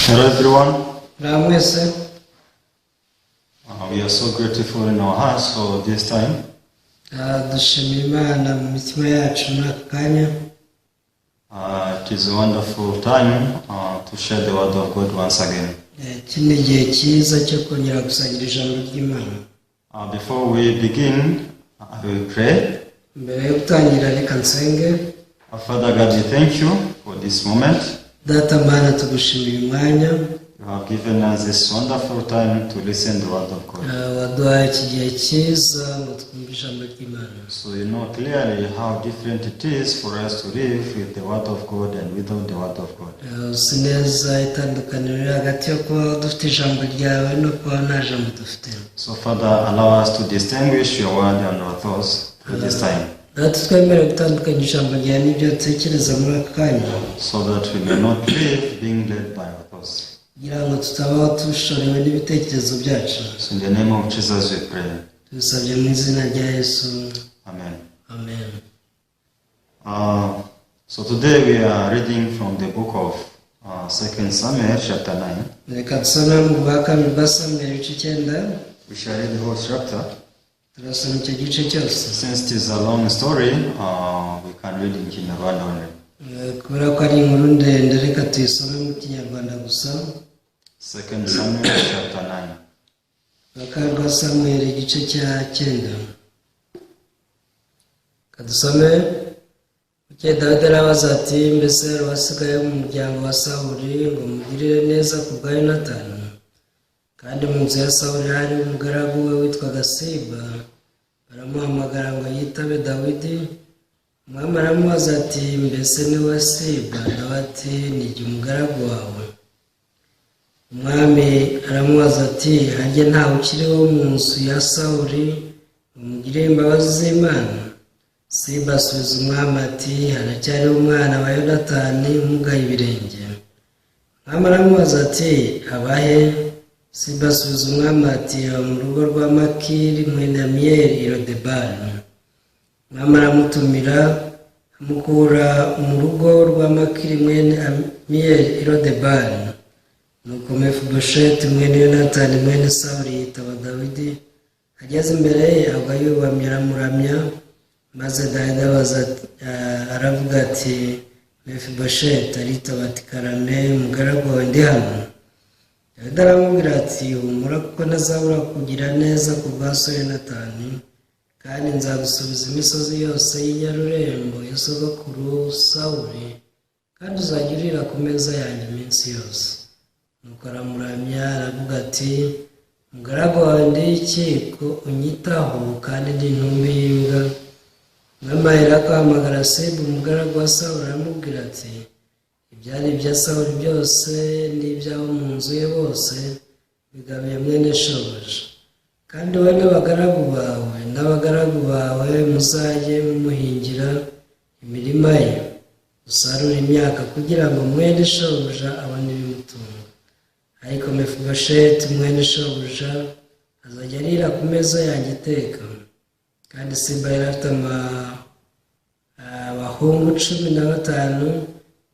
Hello everyone. Ramwese. We are so grateful in our hearts for this time. Dushimira Imana mu mitima yacu n'aka kanya. It is a wonderful time to share the word of God once again. Iki ni igihe cyiza cyo kongera gusangira ijambo ry'Imana. Before we begin, I will pray. Mbere yo gutangira reka nsenge. Father God, we thank you for this moment. Data Mana, tugushimira umwanya. You have given us this wonderful time to listen to the word of God. Waduhaye iki gihe cyiza ngo twumve ijambo ry'Imana. So you know clearly how different it is for us to live with the word of God and without the word of God. Uzi neza itandukaniro riri hagati yo kuba dufite ijambo ryawe no kuba nta jambo dufite. So Father, allow us to distinguish your word and our thoughts at this time. Data, twemere gutandukanya ijambo ryawe n'ibyo dutekereza muri aka kanya. So that we may not live being led by our thoughts. Kugira ngo tutabaho dushorewe n'ibitekerezo byacu. So in the name of Jesus we pray. Tubisabye mu izina rya Yesu. Amen. Amen. So today we are reading from the book of 2 Samuel chapter 9. Reka dusome mu bwa kabiri bwa Samweli ibice 9. We shall read the whole chapter. Turasoma icyo gice cyose. Since it is a long story, we can read in Kinyarwanda only. Kubera ko ari inkuru ndende reka tuyisome mu Kinyarwanda gusa. 2 Samuel chapter 9. Bwa kabiri bwa Samweli igice cya 9. Kadusome. Buke Dawidi arabaza ati, mbese wasigaye mu muryango wa Sawuli ngo mugirire neza ku bwa Yonatani? Kandi mu nzu ya Sawuli hari umugaragu we witwaga Ziba. Baramuhamagara ngo yitabe Dawidi. Umwami aramubaza ati, mbese ni we Ziba? Nawe ati, ni jye umugaragu wawe. Umwami aramubaza ati, harya ntawe ukiriho mu nzu ya Sawuli ngo mugirire imbabazi z'Imana? Ziba asubiza umwami ati, haracyariho umwana wa Yonatani umugaye ibirenge. Umwami aramubaza ati, abahe? Ziba asubiza umwami ati, aba mu rugo rwa Machir mwene Ammiel i Lo Debar. Umwami aramutumira amukura mu rugo rwa Machir mwene Ammiel i Lo Debar. Nuko Mephibosheth mwene Yonatani mwene Saul yitaba Dawidi. Ageze imbere ye agwa yubamye aramuramya. Maze Dawidi aravuga ati, Mephibosheth. Aritaba ati, karame umugaragu wawe ndi hano. Dawidi aramubwira ati, humura kuko ntazabura kugira neza ku bwa so Yonatani, kandi nzagusubiza imisozi yose y'inyarurembo ya sogokuru Sawuli, kandi uzajya urira ku meza yanjye iminsi yose. Nuko aramuramya aravuga ati, umugaragu wawe ndi iki ko unyitaho kandi ndi intumbi y'imbwa? Umwami aherako ahamagara Ziba umugaragu wa Sawuli aramubwira ati, ibyari ibya Sawuli byose n'iby'abo mu nzu ye bose bigabiye mwene shobuja, kandi wowe n'abagaragu bawe muzajye mumuhingira imirima ye, usarura imyaka kugira ngo mwene shobuja abone ibimutunga. Ariko Mephibosheth mwene shobuja azajya arira ku meza yanjye iteka. Kandi Ziba yari afite abahungu 15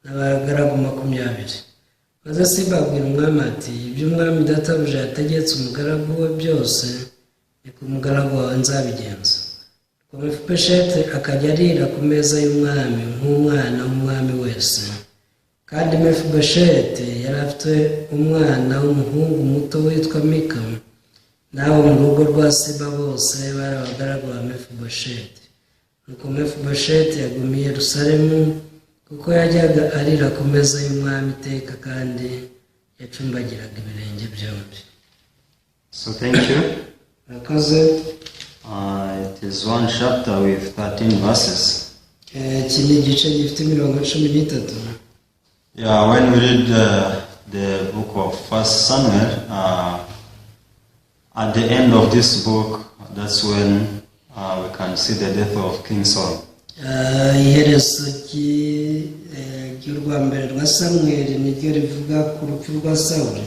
n'abagaragu 20. Maze Ziba abwira umwami ati, ibyo umwami databuja yategetse umugaragu we byose niko umugaragu wawe nzabigenza. Nuko Mephibosheth akajya arira ku meza y'umwami nk'umwana w'umwami wese. Kandi Mephibosheth yari afite umwana w'umuhungu muto witwa Mika. N'abo mu rugo rwa Ziba bose bari abagaragu ba Mephibosheth. Nuko Mephibosheth yagumiye i Yerusalemu, kuko yajyaga arira ku meza y'umwami iteka kandi yacumbagiraga ibirenge byombi. So thank you. Murakoze. It is one chapter with 13 verses. Iki ni igice gifite imirongo 13. Yeah, when we read the book of 1 Samuel, at the end of this book, that's when we can see the death of King Saul. Iherezo ry'urwa mbere rwa Samweli niryo rivuga ku rupfu rwa Sawuli.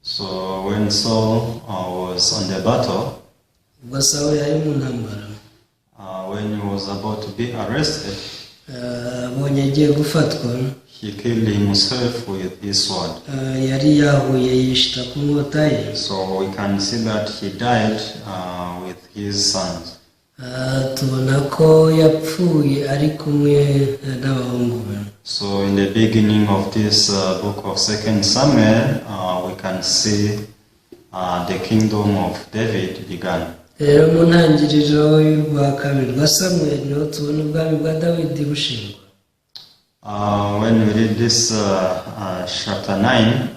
So when Saul was on the battle, ubwo Sawuli yari mu ntambara, when he was about to be arrested, abonye agiye gufatwa he killed himself with his sword. yari yahuye yishita ku nkota ye. So we can see that he died with his sons. Tubona ko yapfuye ari kumwe n'abahungu be. So in the beginning of this book of 2 Samuel, we can see the kingdom of David began. Rero mu ntangiriro y'urwa kabiri rwa Samuel niho tubona ubwami bwa Dawidi bushingwa. When we read this chapter 9,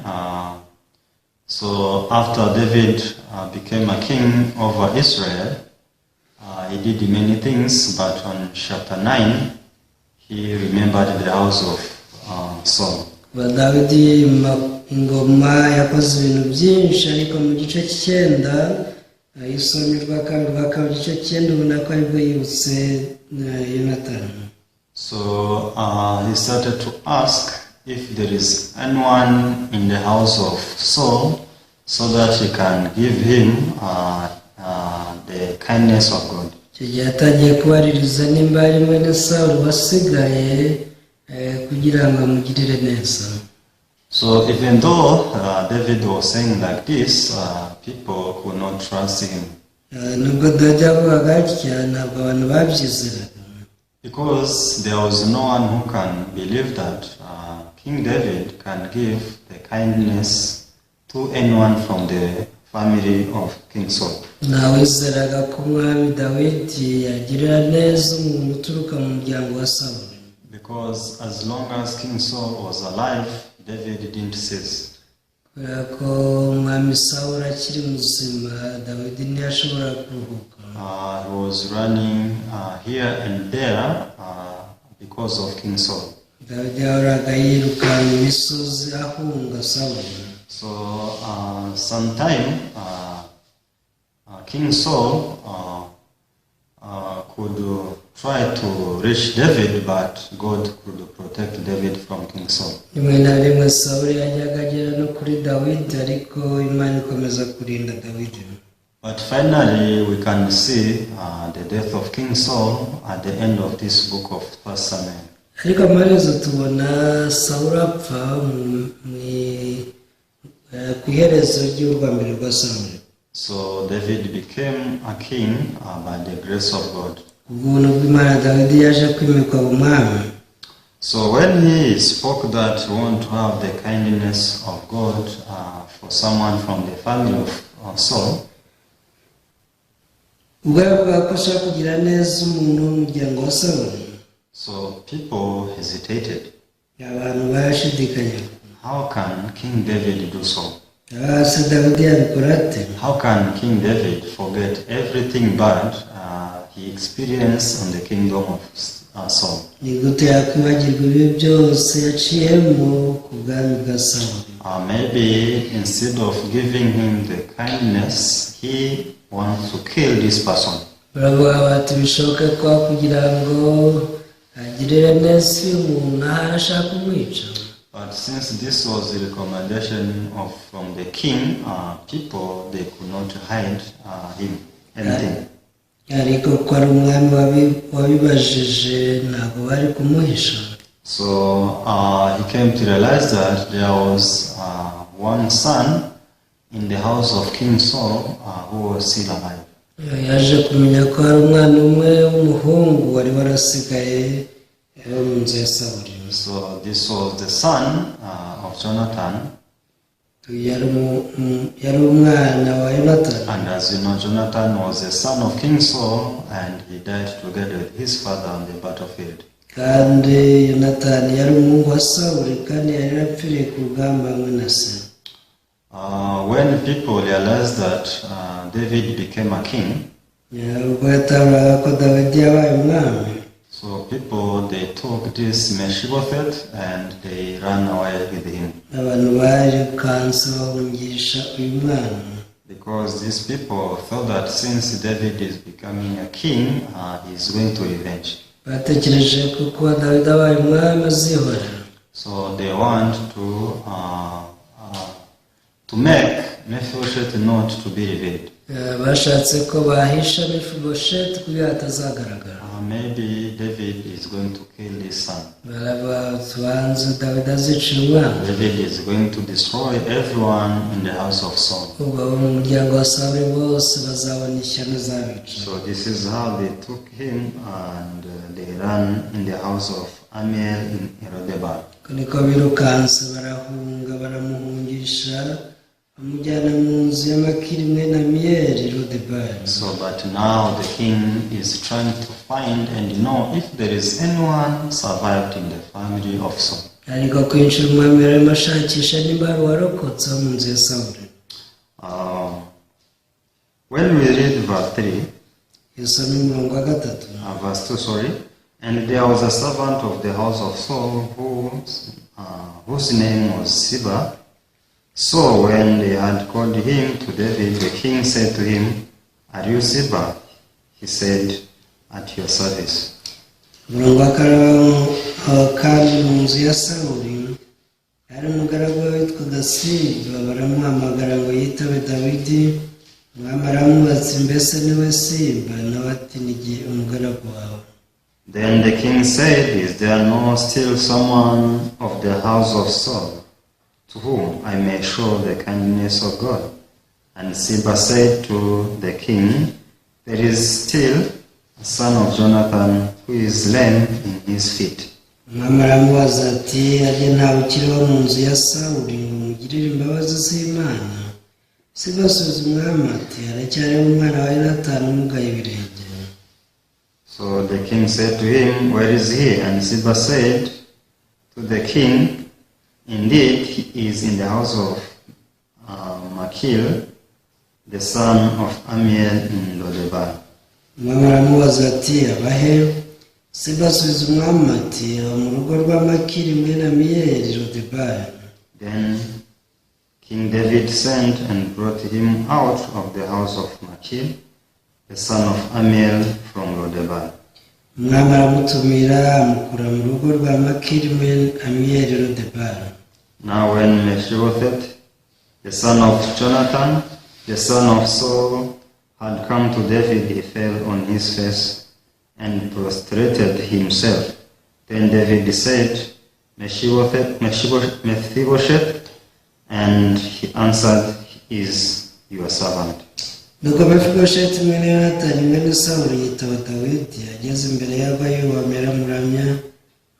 so after David became a king over Israel, he did many things, but on chapter 9, he remembered the house of Saul. Dawidi ingoma yakoze ibintu byinshi, ariko mu gice cy'icyenda isomye rwa kabiri igice cy'icyenda ubona ko aribwo yibutse Yonatani. So he started to ask if there is anyone in the house of Saul, so that he can give him the kindness of God. Icyo gihe yatangiye kubaririza nimba ari mwene Saul wasigaye kugira ngo amugirire neza. So even though David was saying like this, people could not trust him. Nubwo Dawidi yavugaga atya, ntabwo abantu babyizeraga. Because there was no one who can believe that King David can give the kindness to anyone from the family of King Saul. Ntawizeraga ko umwami Dawidi yagirira neza umuntu uturuka mu muryango wa Sawuli. Because as long as King Saul was alive, David didn't cease. Kubera ko umwami Sawuli akiri muzima, Dawidi ntiyashobora kuruhuka. He was running here and there because of King Saul. Dawidi yahoraga yiruka mu misozi ahunga Sawuli. So sometime King Saul could try to reach David, but God could protect David from King Saul. Rimwe na rimwe Sawuli yajyaga agera no kuri Dawidi, ariko Imana ikomeza kurinda Dawidi. But finally we can see the death of King Saul at the end of this book of 1 Samuel. Ariko amaherezo tubona Sawuli apfa ku iherezo ry'urwa mbere rwa Samweli. So David became a king by the grace of God. Ubuntu bw'Imana Dawidi yaje kwimikwa umwami. So when he spoke that he want to have the kindness of God for someone from the family of Saul, ubwo yavugaga ko ashaka kugira neza umuntu w'umuryango wa Sawuli, so people hesitated. abantu barashidikanya. How can King David do so? Se Dawidi yabikora ate? How can King David forget everything bad he experienced on the kingdom of Saul? Ni gute yakwibagirwa ibi byose yaciyemo ku bwami bwa Sawuli? Maybe instead of giving him the kindness, he wants to kill this person. Baravuga bati bishoboke ko kugira ngo agirire neza uyu muntu ahari ashaka kumwica. But since this was the recommendation from the king, people, they could not hide him anything. Ariko ko ari umwami wabibajije ntabwo bari kumuhisha. So he came to realize that there was one son in the house of King Saul who was still alive. Yaje kumenya ko hari umwana umwe w'umuhungu wari warasigaye mu nzu ya Sawuli. So this was the son of Jonathan. Yari umwana wa Yonatani. And as you know, Jonathan was the son of King Saul, and he died together with his father on the battlefield. Kandi Yonatani yari umuhungu wa Sawuli, kandi yari yarapfiriye ku rugamba hamwe na se. When people realized that David became a king, ubwo yataburaga ko Dawidi yabaye umwami, so people, they took this Mephibosheth and they ran away with him. abantu barikanse bahungisha uyu mwana. Because these people thought that since David is becoming a king, he is going to revenge. Batekereje ko kuba Dawidi abaye umwami azihora. So they want to make Mephibosheth not to be revealed. Bashatse ko bahisha Mephibosheth kugira atazagaragara. Maybe David is going to kill his son. David is going to destroy everyone in the house of Saul. So this is how they took him, and they ran in the house of Ammiel in Lo Debar. So, but now the king is trying to find and know if there is anyone survived in the family of Saul. When we read verse 3, verse 2, sorry, and there was a servant of the house of Saul whose name was Ziba. So when they had called him to David, the king said to him, "Are you Ziba?" He said, "At your service." Then the king said, "Is there no still someone of the house of Saul, to whom I may show the kindness of God?" And Ziba said to the king, "There is still a son of Jonathan who is lame in his feet." So the king said to him, "Where is he?" And Ziba said to the king, "Indeed, he is in the house of Machir, the son of Ammiel in Lo Debar." Then King David sent and brought him out of the house of Machir, the son of Ammiel, from Lo Debar. Now when Mephibosheth, the son of Jonathan, the son of Saul, had come to David, he fell on his face and prostrated himself. Then David said, Mephibosheth, and he answered, "He is your servant." Nuko Mephibosheth mwene Yonatani mwene Sawuli yitaba Dawidi, ageze imbere y'abayubaha aramuramya,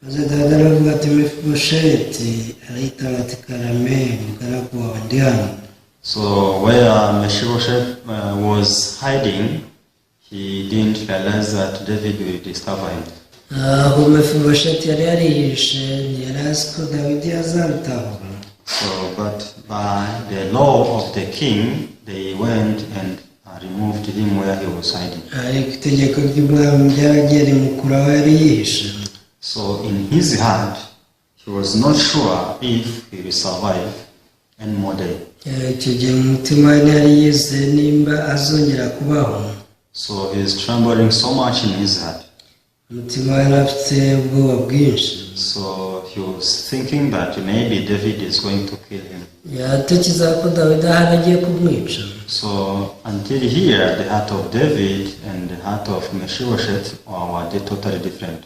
maze Dawidi aravuga ati, "Mephibosheth." Arayitaba ati, "Karame, mugaragu wawe ndi hano." So where Mephibosheth was hiding, he didn't realize that David will discover him. Aho Mephibosheth yari yarihishe, ntiyari azi ko Dawidi azarutahura. So, but by the law of the king, they went and removed him where he was hiding. So in his heart, he was not sure if he will survive any more day. So he is trembling so much in his heart. So he was thinking that maybe David is going to kill him. So until here, the heart of David and the heart of Mephibosheth were totally different.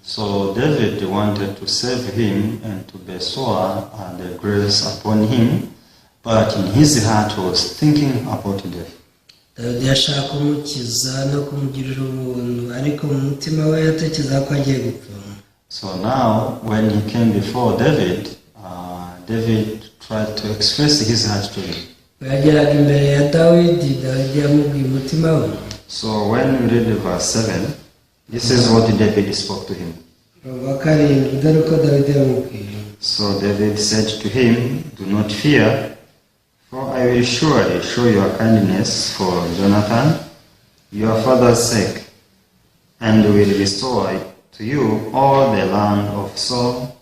So David wanted to save him and to bestow the grace upon him, but in his heart was thinking about death. So now, when he came before David, David tried to express his heart to him. So when we read verse 7, this is what David spoke to him. So David said to him, "Do not fear, for I will surely show your kindness for Jonathan, your father's sake, and will restore to you all the land of Saul,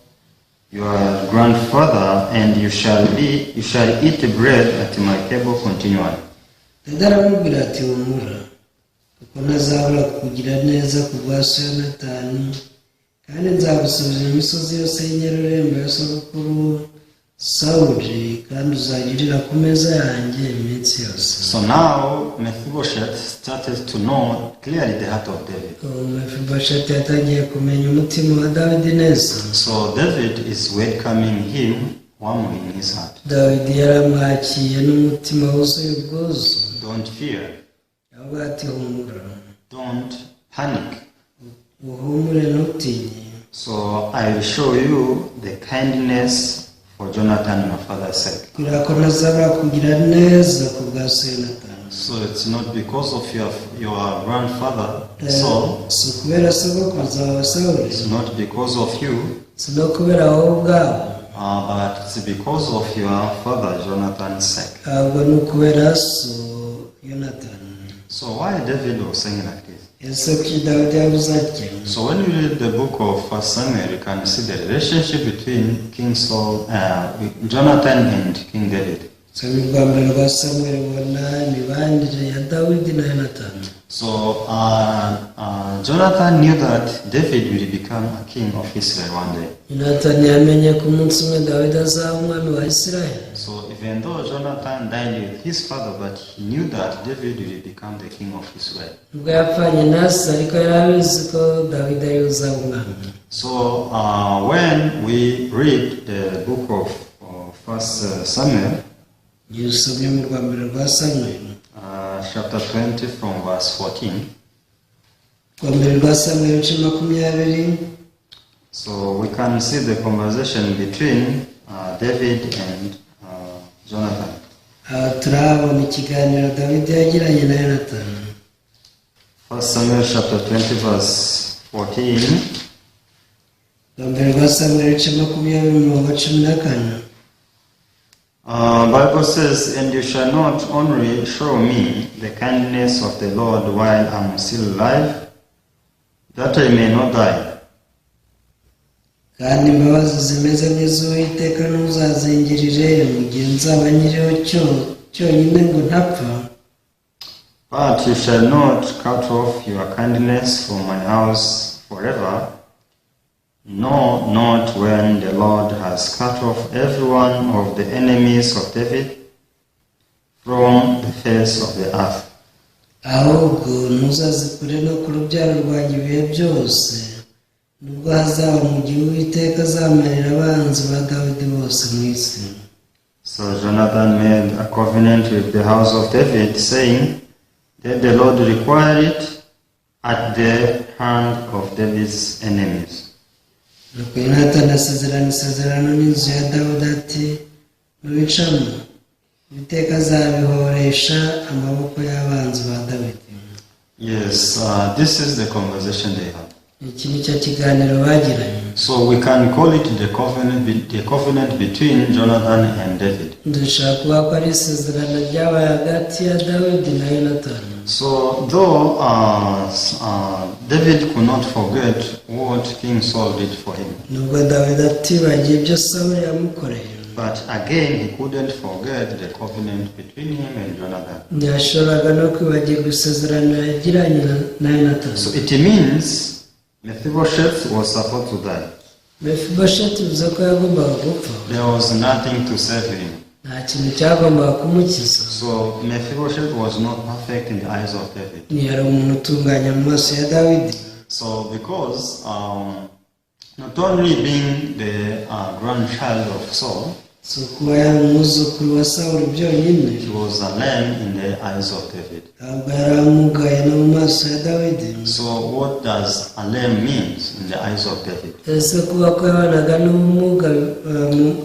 your grandfather, and you shall eat bread at my table continually." Sawuli kandi uzagirira ku meza yanjye iminsi yose. So now Mephibosheth started to know clearly the heart of David. Mephibosheth yatangiye kumenya umutima wa Dawidi neza. So David is welcoming him warmly in his heart. Dawidi yaramwakiye n'umutima wuzuye ubwuzu. Don't fear. Avuga ati humura. Don't panic. Uhumure ntutinye. So I will show you the kindness for Jonathan, your father's sake. Kugira ko nazabura kugira neza ku bwa so Yonatani. So it's not because of your grandfather Saul. Si kubera sogokuruza wawe Sawuli. It's not because of you. Si no kubera wowe ubwawe. But it's because of your father Jonathan's sake. Ahubwo ni ukubera so Yonatani. So why David was saying like this? Ese kuki Dawidi yavuze atya? So when you read the book of 1 Samuel, you can see the relationship between King Saul, Jonathan and King David. So mu rwambere rwa Samuel ubona imibanire ya Dawidi na Yonatani. So Jonathan knew that David will become a king of Israel one day. Yonatani yamenye ko umunsi umwe Dawidi azaba umwami wa Isirayeli. So even though Jonathan died with his father, but he knew that David will become the king of Israel. Ubwo yapfanye na se ariko yari abizi ko Dawidi ari uzaba umwami. So when we read the book of 1 Samuel, Yusomye mu rwambere rwa Samuel. Chapter 20 from verse 14. Rwambere rwa Samuel 20. So we can see the conversation between David and Jonathan. Turabona ikiganiro Dawidi yagiranye na Yonatani. 1 Samuel chapter 20 verse 14. Rwambere rwa Samuel 20:14. Bible says, and you shall not only show me the kindness of the Lord while I am still alive, that I may not die. Kandi imbabazi zimeze nk'iz'Uwiteka ntuzazingirire mu gihe nzaba nkiriho cyonyine ngo ntapfa. But you shall not cut off your kindness from my house forever, no, not when the Lord has cut off every one of the enemies of David from the face of the earth. Ahubwo ntuzazikure no ku rubyaro rwanjye ibihe byose, nubwo hazaba mu gihe Uwiteka azamarira abanzi ba Dawidi bose mu isi. So Jonathan made a covenant with the house of David, saying that the Lord required it at the hand of David's enemies. Nuko Yonatani asezerana isezerano n'inzu ya Dawidi ati nubicamo Uwiteka azabihoresha amaboko y'abanzi ba Dawidi. Yes, this is the conversation they had. Iki ni cyo kiganiro bagiranye. So we can call it the covenant between Jonathan and David. Dushaka kuvuga ko ari isezerano ryabaye hagati ya Dawidi na Yonatani. So though David could not forget what King Saul did for him, Nubwo Dawidi atibagiye ibyo Sawuli yamukoreye, but again he couldn't forget the covenant between him and Jonathan. ntiyashoboraga no kwibagirwa isezerano yagiranye na Yonatani. So it means Mephibosheth was supposed to die. Mephibosheth bivuze ko yagombaga gupfa. There was nothing to save him. Nta kintu cyagombaga kumukiza. So Mephibosheth was not perfect in the eyes of David. Ntiyari umuntu utunganye mu maso ya Dawidi. So because not only being the grandchild of Saul, So kuba yari umwuzukuru wa Sawuli byonyine, he was a lamb in the eyes of David. ntabwo yari amugaye no mu maso ya Dawidi. So what does a lamb mean in the eyes of David? Ese kuba ko yabanaga n'ubumuga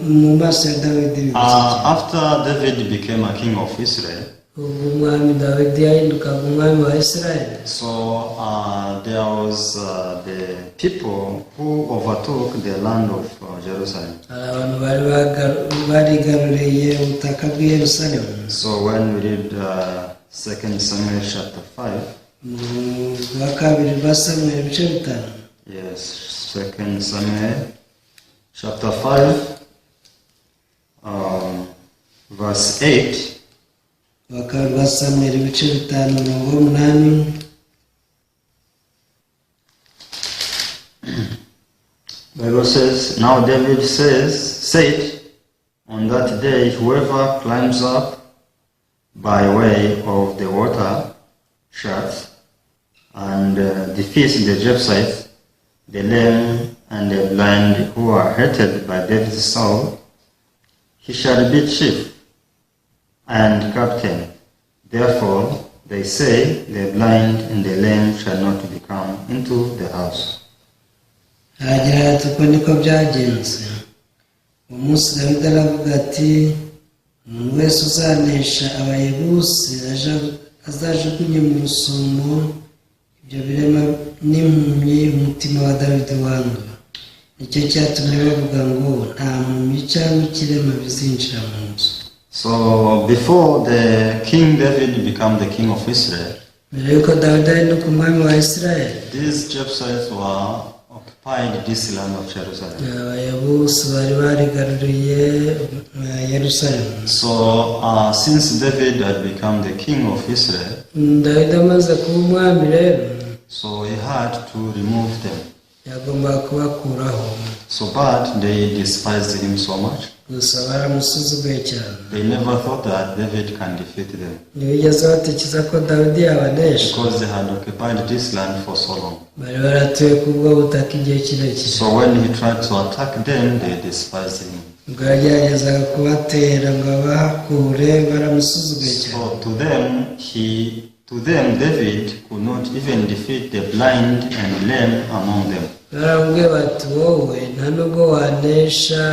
mu maso ya Dawidi. After David became a king of Israel, Ubwo umwami Dawidi yahindukaga umwami wa Isirayeli. so there was the people who overtook the land of Jerusalem. Hari abantu barigaruriye ubutaka bw'i Yerusalemu. So when we read 2 Samuel chapter 5, Mu rwa kabiri rwa Samuel ibice 5. yes, 2 Samuel chapter 5, verse 8. Rwa kabiri rwa Samuel ibice 5:8. Bible says, now David said, On that day, whoever climbs up by way of the water shafts and defeats the Jebusites, the lame and the blind who are hated by David's Saul, he shall be chief and captain. Therefore, they say, the blind and the lame shall not come into the house. aragira ati uko niko byagenze. Umunsi Dawidi aravuga ati umuntu wese uzanesha abayebusi azajugunye mu rusumo ibyo birema n'impumyi umutima wa Dawidi wanga. Nicyo cyatumye bavuga ngo nta mpumyi cyangwa ikirema bizinjira mu nzu. So before the King David became the king of Israel, mbere yuko Dawidi ahinduka umwami wa Isirayeli, these Jebusites were occupied this land of Jerusalem. abayebusi bari barigaruriye Yerusalemu. So since David had become the king of Israel, Dawidi amaze kuba umwami rero, so he had to remove them. yagombaga kubakuraho. So but they despised him so much. Gusa baramusuzuguye cyane. They never thought that David can defeat them, ntibigeze batekereza ko Dawidi yabanesha, because they had occupied this land for so long. bari baratuye ku bwo butaka igihe kirekire. So when he tried to attack them, they despised him. ubwo yageragezaga kubatera ngo abahakure, baramusuzuguye cyane. So to them David could not even defeat the blind and lame among them. baramubwiye bati wowe nta nubwo wanesha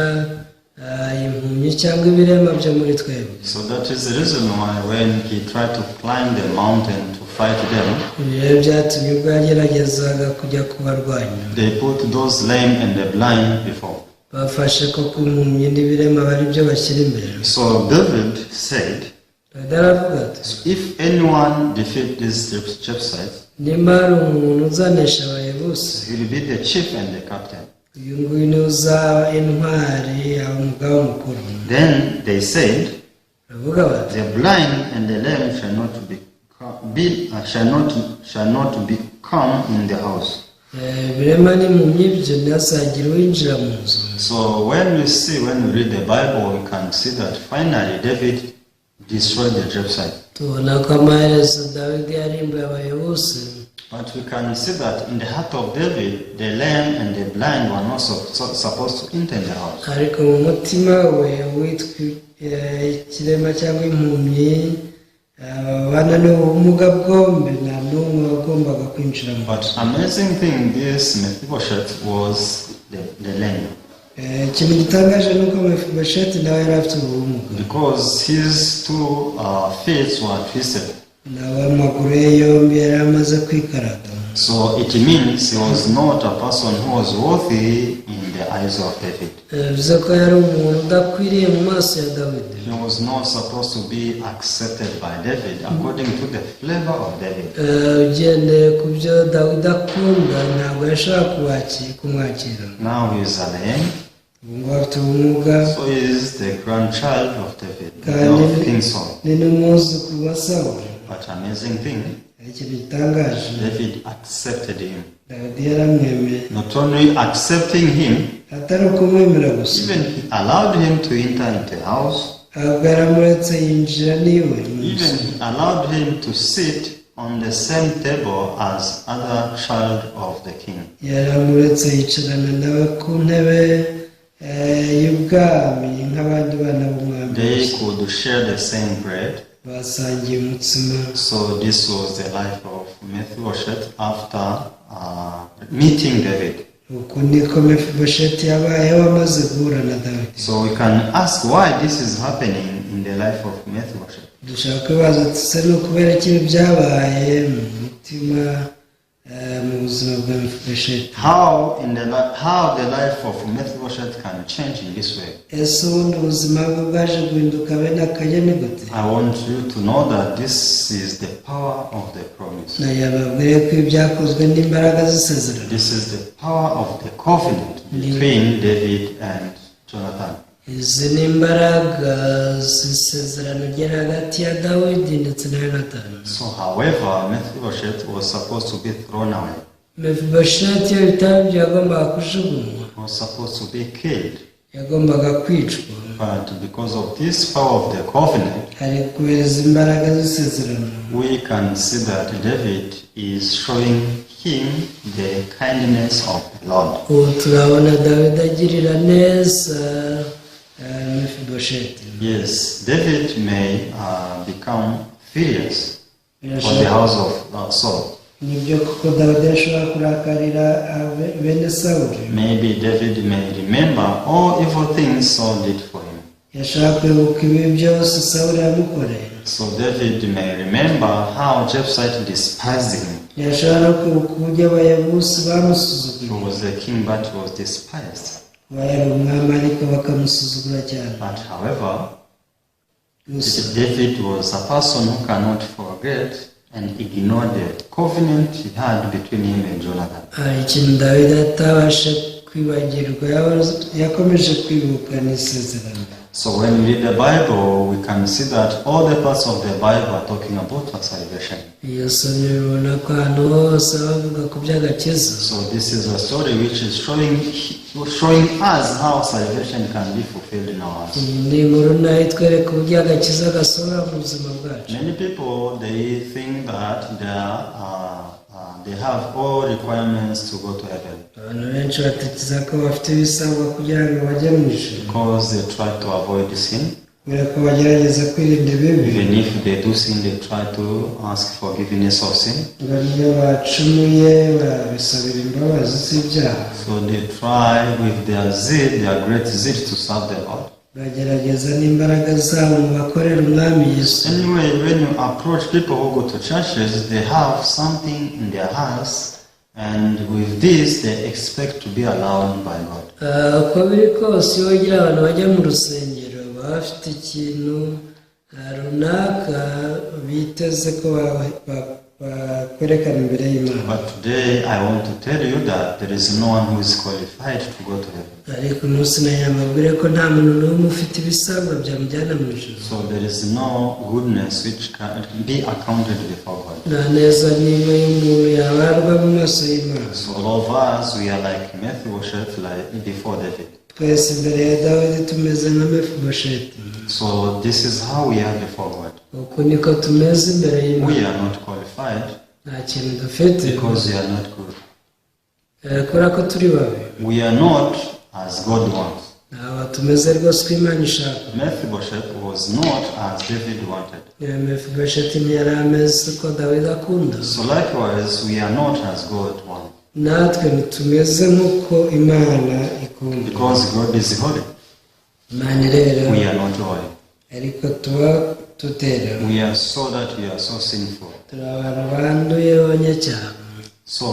impumyi cyangwa ibirema byo muri twebwe. So that is the reason why when he tried to climb the mountain to fight them, ibi rero byatumye ubwo yageragezaga kujya kubarwanya, they put those lame and the blind before. bafashe ko ku mpumyi n'ibirema bari byo bashyira imbere. So David said, Dawidi aravuga ati if anyone defeat these Jebusites, nimba hari umuntu uzanesha abayebusi, he will be the chief and the captain. uyu nguyu niwe uzaba intwari, aba umugaba mukuru. Then they said, baravuga bati the blind and the lame shall not be come in the house. ibirema n'impumyi byo ntihazagire uwinjira mu nzu. So when we read the Bible, we can see that finally David destroyed the Jebusites. tubona ko amaherezo Dawidi yarimbuye abayebusi, But we can see that in the heart of David, the lame and the blind were not supposed to enter the house. ariko mu mutima we witwa ikirema cyangwa impumyi, abana n'ubumuga bwombi nta n'umwe wagombaga kwinjira mu But nzu. amazing thing, this Mephibosheth was the lame, ikintu gitangaje ni uko Mephibosheth nawe yari afite ubumuga, because his two feet were twisted. nawe amaguru ye yombi yari amaze kwikarata. So it means he was not a person who was worthy in the eyes of David. bivuze ko yari umuntu udakwiriye mu maso ya Dawidi. He was not supposed to be accepted by David according to the flavor of David. ugendeye ku byo Dawidi akunda, ntabwo yashobora kumwakira. Now he is a lame, ubu ngubu afite ubumuga, so he is the grandchild of David, kandi of King Saul. ni n'umwuzukuru wa Sawuli. But amazing thing, hari ikintu gitangaje, David accepted him. Dawidi yaramwemeye. Not only accepting him, atari ukumwemera gusa, even he allowed him to enter into the house. ahubwo yaramuretse yinjira niwe mu nzu. Even he allowed him to sit on the same table as other child of the king. yaramuretse yicarana nawe ku ntebe y'ubwami nk'abandi bana b'umwami. They could share the same bread. basangiye umutsima. So this was the life of Mephibosheth after meeting David. uku niko Mephibosheth yabayeho amaze guhura na Dawidi. So we can ask why this is happening in the life of Mephibosheth. dushaka kwibaza tuse ni ukubera iki byabaye mu mutima mu buzima bwa Mephibosheth. How the life of Mephibosheth can change in this way. ese ubundi ubuzima bwe bwaje guhinduka bene akageni gute? I want you to know that this is the power of the promise. nayababwiye ko ibyakozwe n'imbaraga z'isezerano. This is the power of the covenant between David and Jonathan. izi ni imbaraga z'isezerano ryari hagati ya Dawidi ndetse na Yonatani. So however, Mephibosheth was supposed to be thrown away. Mephibosheth iyo bitaba ibyo yagombaga kujugunywa, He was supposed to be killed. yagombaga kwicwa. But because of this power of the covenant, hari kubereza imbaraga z'isezerano. we can see that David is showing him the kindness of the Lord. ubu turabona Dawidi agirira neza Mephibosheth. Yes, David may become furious for the house of Saul. nibyo kuko Dawidi ashobora kurakarira bene Sawuli. Maybe David may remember all evil things Saul did for him. yashaka kwibuka ibi byose Sawuli yamukoreye. So David may remember how Jebusites despised him. yashobora no kwibuka uburyo abayebusi He bamusuzuguye. was a king but was despised. yari umwami ariko bakamusuzugura cyane. But however, gusa David was a person who cannot forget and ignore the covenant he had between him and Jonathan. hari ikintu Dawidi atabasha kwibagirwa, yakomeje kwibuka n'isezerano. So when we read the Bible, we can see that all the parts of the Bible are talking about our salvation. iyo somye bibona ko ahantu hose bavuga ku by'agakiza. So this is a story which is showing us how salvation can be fulfilled in our lives. ni inkuru nayo itwereka uburyo agakiza gasohora mu buzima bwacu. Many people, they think that they have all requirements to go to heaven abantu benshi batekereza ko bafite ibisabwa kugira ngo bajye mu ijuru, because they try to avoid sin. kubera ko bagerageza kwirinda ibibi. Even if they do sin, they try to ask forgiveness of sin. ngo niyo bacumuye babisabira imbabazi z'ibyaha. So they try with their zeal, their great zeal, to serve the Lord. bagerageza n'imbaraga zabo mu bakorera umwami Yesu. Anyway, when you approach people who go to churches, they have something in their hearts, and with this they expect to be allowed by God. uko biri kose iyo wagira abantu bajya mu rusengero baba bafite ikintu runaka biteze ko bakwerekana imbere y'Imana. But today I want to tell you that there is no one who is qualified to go to heaven. ariko umunsi nanyamabwire ko nta muntu n'umwe ufite ibisabwa byamujyana mu ijuru. So there is no goodness which can be accounted before God. nta neza n'imwe y'umuntu yabarwa mu maso y'Imana. So all of us, we are like Mephibosheth, like before David. twese imbere ya Dawidi tumeze nka Mephibosheth. So this is how we are before God. uku niko tumeze imbere y'Imana. We are not qualified nta kintu dufite because we are not good. kubera ko turi babi. We are not as God wants. ntabwo tumeze rwose uko Imana ishaka. Mephibosheth was not as David wanted. Mephibosheth ntiyari ameze uko Dawidi akunda. So likewise, we are not as God wants. natwe ntitumeze nk'uko Imana ikunda. Because God is holy. Imana rero We are not holy. ariko tuba tutera. We are so that we are so sinful. turi abantu banduye b'abanyacyaha. So,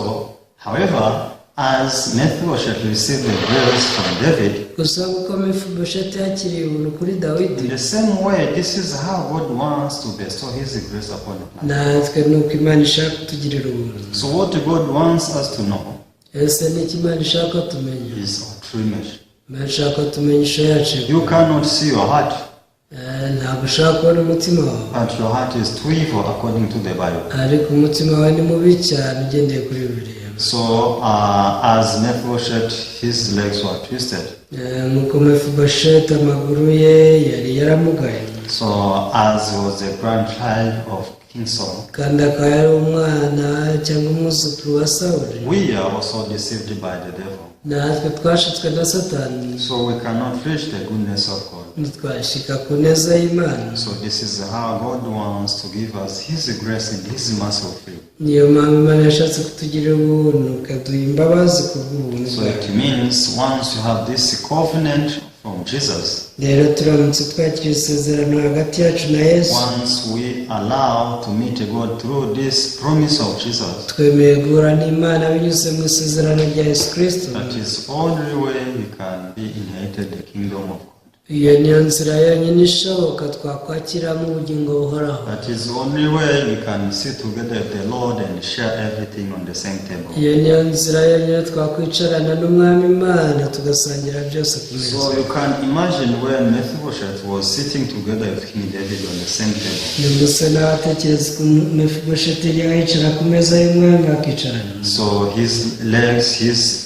however, as Mephibosheth received the grace from David, gusa kuko Mephibosheth yakiriye ubuntu kuri Dawidi, in the same way, this is how God wants to bestow His grace upon us. natwe ni uko Imana ishaka kutugirira ubuntu. So what God wants us to know ese ni iki Imana ishaka ko tumenya? is our true image. Imana ishaka ko tumenya ishusho yacu. You cannot see your heart, ntabwo ushaka kubona umutima wawe, but your heart is too evil according to the Bible. ariko umutima wawe ni mubi cyane ugendeye kuri Bibiliya. So, as Mephibosheth, his legs were twisted. nk'uko Mephibosheth amaguru ye yari yaramugaye. So, as he was the grandchild of King Saul, kandi akaba yari umwana cyangwa umwuzukuru wa Sawuli. we are also deceived by the devil. natwe twashutswe na Satani, So we cannot reach the goodness of God. ntitwashika ku neza y'Imana. So this is how God wants to give us His grace and His mercy free. niyo mpamvu Imana yashatse kutugirira ubuntu, ikaduha imbabazi ku bw'ubuntu So bwayo. it means once you have this covenant from Jesus, rero turamutse twakira isezerano hagati yacu na Yesu, once we allow to meet God through this promise of Jesus, twemeye guhura n'Imana binyuze mu isezerano rya Yesu Kristo. that is the only way we can be inherited the kingdom of God. iyo niyo nzira yonyine ishoboka twakwakiramo ubugingo buhoraho. That is the only way we can sit together with the Lord and share everything on the same table. iyo niyo nzira yonyine twakwicarana n'Umwami Imana tugasangira byose ku meza. So you can imagine when Mephibosheth was sitting together with King David on the same table. nimuse n'abatekereza ko Mephibosheth yari yicara ku meza y'umwami bakicarana. So his legs,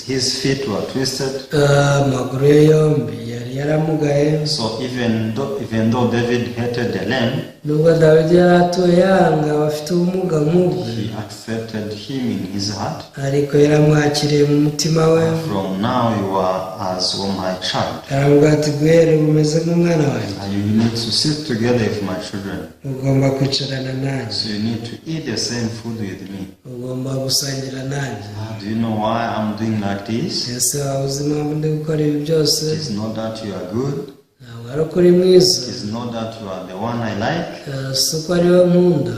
his feet were twisted. amaguru ye yombi yari yari yaramugaye. So even though David hated the lame, Nubwo Dawidi yari atuye yanga abafite ubumuga nk'ubwe, he accepted him in his heart. ariko yaramwakiriye mu mutima we. From now you are as my child. Aravuga ati guhera ubu umeze nk'umwana wanjye. And you need to sit together with my children. Ugomba kwicarana nanjye. So you need to eat the same food with me. Ugomba gusangira nanjye. Do you know why I'm doing like this? Ese waba uzi impamvu ndi gukora ibi byose? It is not that you are good. Ntabwo ari uko uri mwiza. It is not that you are the one I like. Si uko ari we nkunda.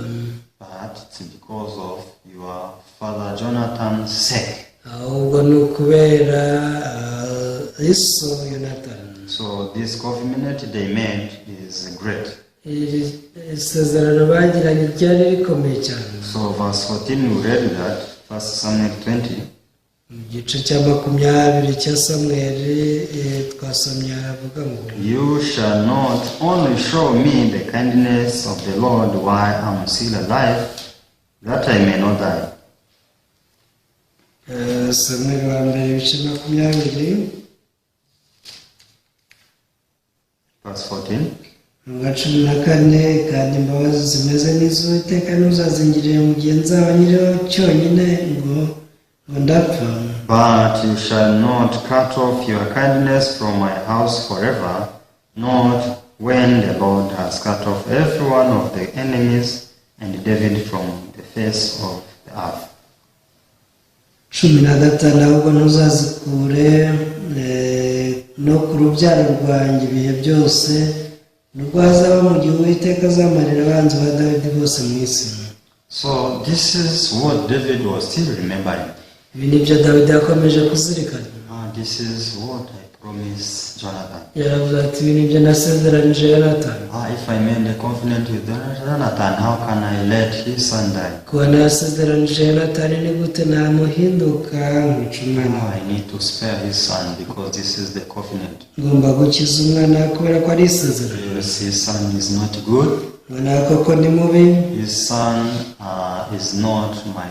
But it's because of your father Jonathan's sake. Ahubwo ni ukubera iso Yonatani. So this covenant they made is great. Iri isezerano bagiranye ryari rikomeye cyane. So verse 14 we read that, 1 Samuel 20. Mu gice cya 20 cya Samweli twasomye aravuga ngo, You shall not only show me the kindness of the Lord while I'm still alive, that I may not die. Samweli wa mbere ibice 20 Verse 14. mu 14, kandi imbabazi zimeze nk'iz'Uwiteka ntuzazingirire mu gihe nzaba nyiriho cyonyine ngo ndapfa. But you shall not cut off your kindness from my house forever, not when the Lord has cut off every one of the enemies and David from the face of the earth. 15 ahubwo ntuzazikure no ku rubyaro rwanjye ibihe byose, nubwo hazaba mu gihe Uwiteka azamarira abanzi ba Dawidi bose mu isi. So this is what David was still remembering. Ibi nibyo Dawidi yakomeje kuzirikana. This is what I promised Jonathan. Yaravuze ati ibi nibyo nasezeranije Yonatani. If I made a covenant with Jonathan, how can I let his son die? Kuba nasezeranije Yonatani ni gute namuhinduka nkica umwana? I need to spare his son because this is the covenant. Ngomba gukiza umwana kubera ko ari isezerano. Yes, his son is not good. Umwana koko ni mubi. His son is not my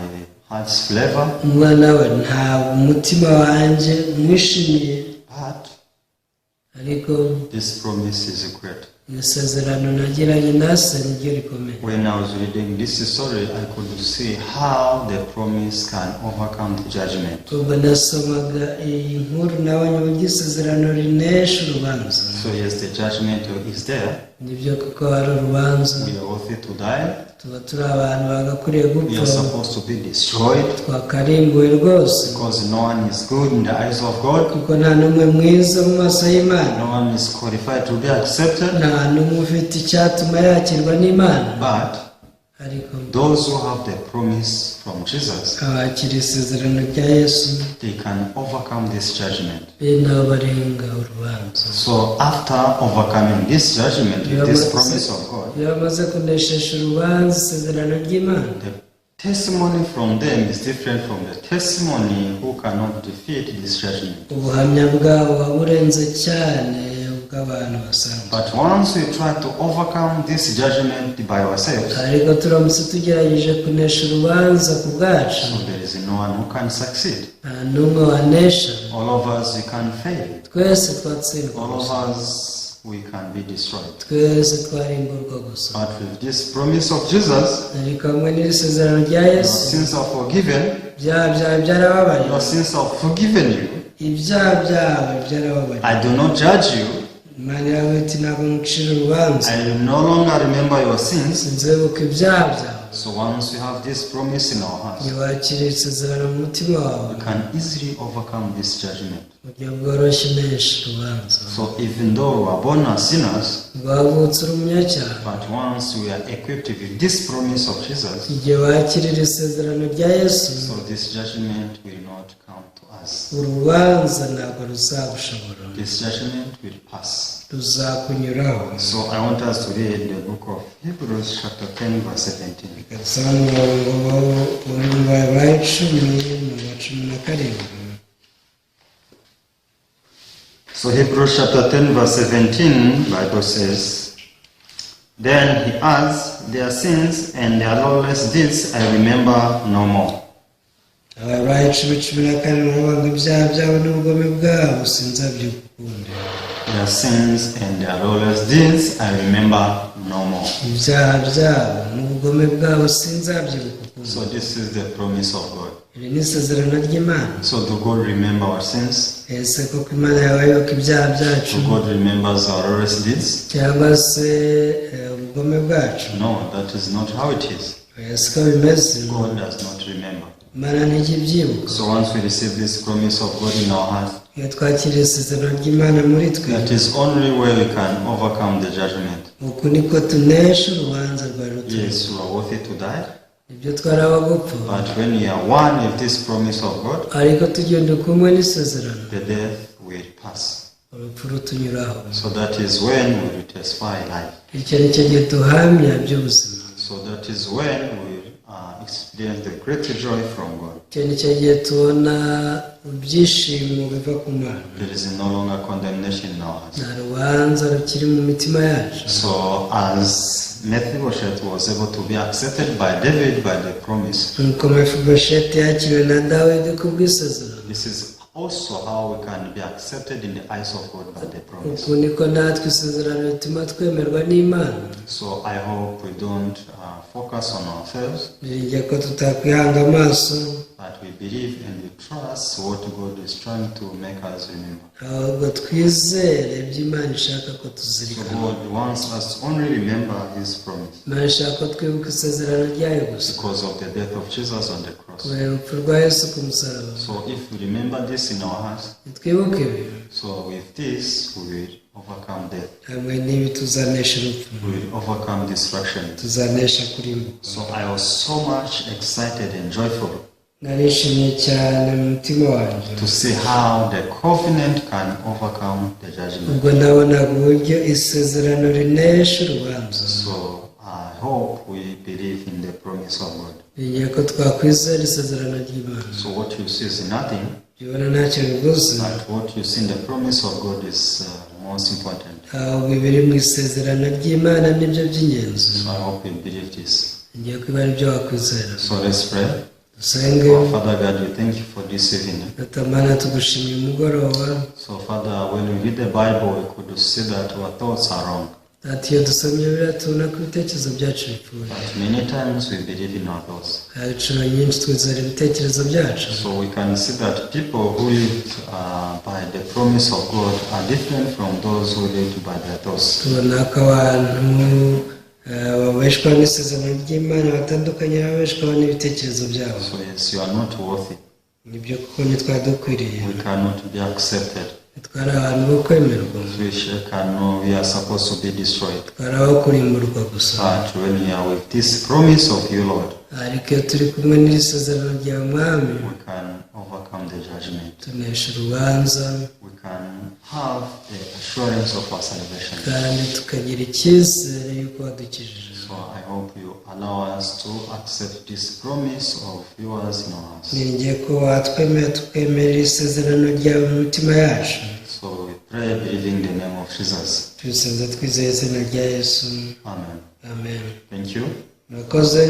heart's flavor. Umwana we ntabwo umutima wanjye mwishimiye. But ariko this promise is great. Isezerano nagiranye na se niryo rikomeye. When I was reading this story, I could see how the promise can overcome the judgment. Ubwo nasomaga iyi nkuru nabonye uburyo isezerano rinesha urubanza. So yes, the judgment is there. Nibyo kuko hari urubanza. We are worthy to die. Tuba turi abantu bagakwiriye gupfa. We are supposed to be destroyed. Twakarimbuwe rwose. Because no one is good in the eyes of God. Kuko nta n'umwe mwiza mu maso y'Imana. No one is qualified to be accepted. Nta n'umwe ufite icyatuma yakirwa n'Imana. But ariko those who have the promise from Jesus, abakira isezerano rya Yesu, they can overcome this judgment. nabo barenga urubanza. So after overcoming this judgment with this promise of God, iyo bamaze kuneshesha urubanza isezerano ry'Imana, the testimony from them is different from the testimony who cannot defeat this judgment. ubuhamya bwabo buba burenze cyane ubw'abantu basanzwe. But once we try to overcome this judgment by ourselves, ariko turamutse tugerageje kunesha urubanza ku bwacu, so there is no one who can succeed. nta n'umwe wanesha. All of us, we can fail. Twese twatsindwa. All of us, we can be destroyed. Twese twarimburwa gusa. But with this promise of Jesus, ariko hamwe n'iri sezerano rya your Yesu, sins are forgiven. ibyaha byawe byarababaye. Your sins are forgiven you. ibyaha byawe byarababaye. I do not judge you. Imana yawe iti ntabwo ngucira urubanza. I will no longer remember your sins. sinzibuka ibyaha byawe. So once we have this promise in our hearts, niwakira isezerano mu mutima wawe, we can easily overcome this judgment. buryo bworoshye unesha urubanza. So even though we are born as sinners, rwavutse uri umunyacyaha, but once we are equipped with this promise of Jesus, igihe wakirira isezerano rya Yesu, so this judgment will not come to us. urubanza ntabwo ruzagushobora. This judgment will pass. ruzakunyuraho. So I want us to read the book of Hebrews chapter 10 verse 17. Gasaba umurongo wa 10:17. So Hebrews chapter 10 verse 17, Bible says, Then he adds, their sins and their lawless deeds I remember no more. Ababaye 10:17 ngo ibyaha byabo n'ubugome bwabo sinzabyukundi. their sins and their lawless deeds I remember no more. ibyaha byabo n'ubugome bwabo sinzabyibuka ukundi. So this is the promise of God. iri ni isezerano ry'Imana. So do God remember our sins? ese koko Imana yaba yibuka ibyaha byacu Do God remembers our lawless deeds? cyangwa se ubugome bwacu? No, that is not how it is. siko bimeze. God does not remember. Imana ntijya ibyibuka. So once we receive this promise of God in our heart, iyo twakiriye isezerano ry'Imana muri twe, that is only where we can overcome the judgment. uku niko tunesha urubanza rwa ruturo. Yes, we are worthy to die, ibyo twaraba gupfa, but when we are one with this promise of God, ariko tugenda kumwe n'isezerano, the death will pass. urupfu rutunyuraho. So that is when we will testify life. icyo ni cyo gihe duhamya by'ubuzima. So that is when we experience the great joy from God. icyo ni cyo gihe tubona ibyishimo biva ku Mana. There is no longer condemnation in our hearts. nta rubanza rukiri mu mitima yacu. So as Mephibosheth was able to be accepted by David by the promise, nk'uko Mephibosheth yakiriwe na Dawidi ku bw'isezerano, this is also how we can be accepted in the eyes of God by the promise. uku niko natwe isezerano rituma twemerwa n'Imana. So I hope we don't focus on ourselves, biringiye ko tutakwihanga amaso, but we believe and we trust what God is trying to make us remember. ahubwo twizere ibyo Imana ishaka ko So tuzirikana. God wants us to only remember His promise Imana ishaka ko twibuka isezerano ryayo gusa, because of the death of Jesus on the cross. kubera urupfu rwa Yesu ku musaraba. So if we remember this in our hearts, nitwibuke ibi, so with this we will overcome death. hamwe n'ibi tuzanesha urupfu, We will overcome destruction. tuzanesha kurimbuka. So I was so much excited and joyful narishimye cyane mu mutima wanjye to see how the covenant can overcome the judgment. ubwo nabonaga uburyo isezerano rinesha urubanza. So I hope we believe in the promise of God. bigiye ko twakwizera isezerano ry'Imana. So what you see is nothing, ibona ntacyo bivuze, but what you see in the promise of God is most important. ahubwo ibiri mu isezerano ry'Imana nibyo by'ingenzi. So I hope you believe this. ngiye kuba ari byo wakwizera. So let's pray. dusenge. Oh, Father God, we thank you for this evening. Natamana tugushimiye umugoroba. So Father, when we read the Bible, we could see that our thoughts are wrong. ati iyo dusomye biriya tubona ko ibitekerezo byacu bipfuye. But many times we believe in our thoughts. hari inshuro nyinshi twizera ibitekerezo byacu. So we can see that people who live by the promise of God are different from those who live by their thoughts. tubona ko abantu babeshwaho n'isezerano ry'Imana batandukanye n'ababeshwaho n'ibitekerezo byabo. So yes, you are not worthy. nibyo kuko ntitwari dukwiriye. We cannot be accepted. twari abantu bo kwemerwa. We are supposed to be destroyed. twari abo kurimburwa gusa. But when we are with this promise of you, Lord, ariko iyo turi kumwe n'iri sezerano rya Mwami, we can overcome the judgment. tunesha urubanza, We can have the assurance of our salvation. kandi tukagira icyizere y'uko wadukijije. So I hope you allow us to accept this promise of yours in our hearts. niringiye ko watwemera tukemerera isezerano ryawe mu mitima yacu. So we pray believing the name of Jesus. tubisenza twizeye izina rya Yesu. Amen. amen. Thank you. murakoze.